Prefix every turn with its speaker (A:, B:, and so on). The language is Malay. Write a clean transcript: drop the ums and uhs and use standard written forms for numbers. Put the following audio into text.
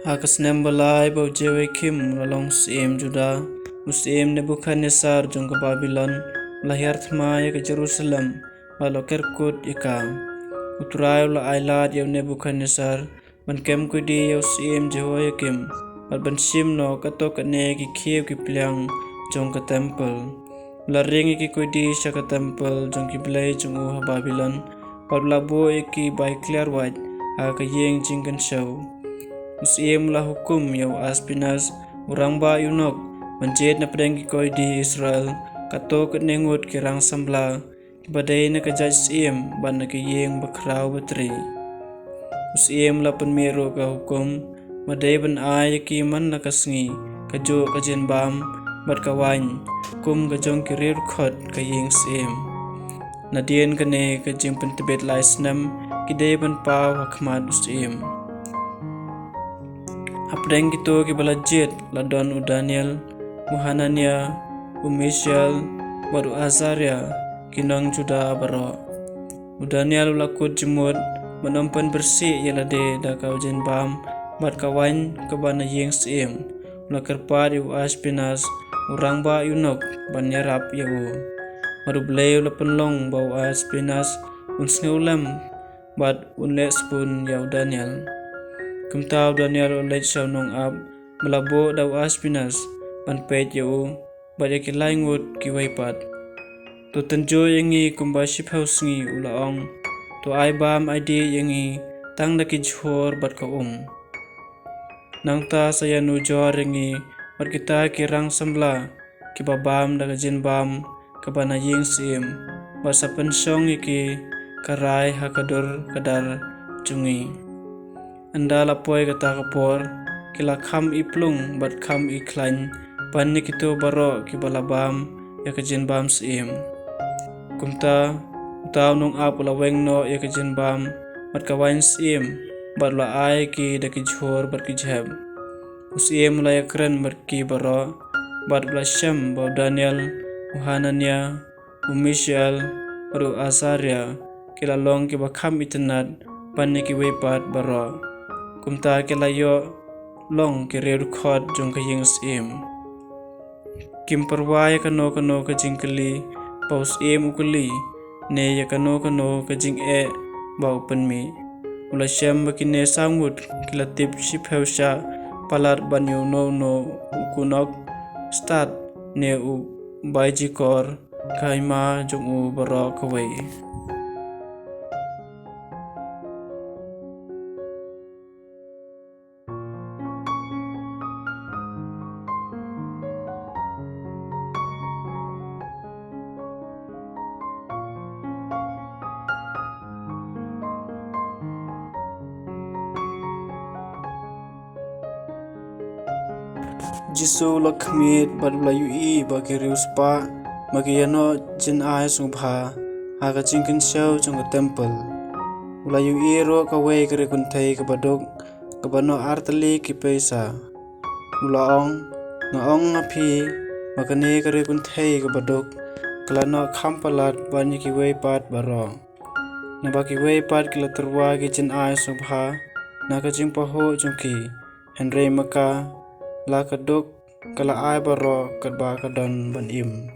A: Hakas nembalai bau jewe kim lalong siem Juda, usiem Nebukadnesar jong ke Babylon, lahir thmaya ke Jerusalem, balo kerkut ika. Uturai ula ailat yau Nebukadnesar, ban kem kudi yau siem Jehoiakim, bat ban sim no kato kane ki kiew ki pliang jong ke temple. La ring iki kudi sya ke temple jong ki blai jong uha Babylon, bat labo iki bai clear white, ha ke yeng jingkan show. Usiem la hukum yau Aspinas, urang ba yunok, manjet na pedang koi di Israel, kato ket nengut kirang sambla, badai na kajaj siem, ban na yeng bakrau batri. Usiem la penmero ka hukum, madai ban ay ki man na kasngi, kajo kajen bam, bat kawany, kum kajong kirir khot ka yeng siem. Nadien kane kajeng pentebet lai snam, kidai ban pau hakmat usiem. Apdeng gitu ki balajit ladon u Daniel, Muhanania, Mishael, baru Azaria, kinong Juda baro. U Daniel ulakut jemut, menompen bersih yalade da kau jen bam, bat kawan kebana yeng siem, ulakerpat yu Aspinas, urang ba yunok, ban yarap yau. Baru belai ulapenlong bau Aspinas, unsngeulam, bat unles pun yau Daniel. Kumtau Daniel oleh saunong ab melabo dau Aspinas ban pet yau bat yakilai ngut ki waipat. Tu tenjo yangi kumba shiphaus ngi ulaong tu ai bam ide yangi tang daki jhor bat ka Nangta saya nu jor yangi bat kita kirang sambla ki babam daga jin bam ka bana yeng siem bat sapen song iki karai hakadur kadar jungi. Anda lapoi kata kapor, kila kam iplung bat kam iklan, pan kito baro ki balabam ya kejin bam siem. Kumta utaw nung ap ulaweng no ya kejin bam bat kawain siem, bat la ai ki daki jhor bat ki jheb. Usiem la yakren bat ki baro, bat la syam bau Daniel, Muhanania, Mishael, baru Azaria, kila long ki bakam itenat, pan ki wepat baro. Kumta kelayo long kirir khot jong ka yeng siem. Kim perwaya kano ka jingkeli, paus siem ukuli, ne ya kano ka jing bau penmi. Ula syam bakine sangut kilatip shiphausha palat banyu no ukunok start ne u baijikor kaima jong u barok kawai. Jisu lakmit badulayu I bagirius pa magiyano jin ay sungpha aga jingkin show jong temple ulayu I ro kawai kare kuntai kabadok kabano artali ki pesa ulaong ngaong ngapi makane kare kuntai kabadok kalano khampalat bani ki wei pat baro nabaki wei pat kila terwa ki jin ay sungpha naga jing paho jongki Henry maka la kadok kala ai baro kadba kadon ban im.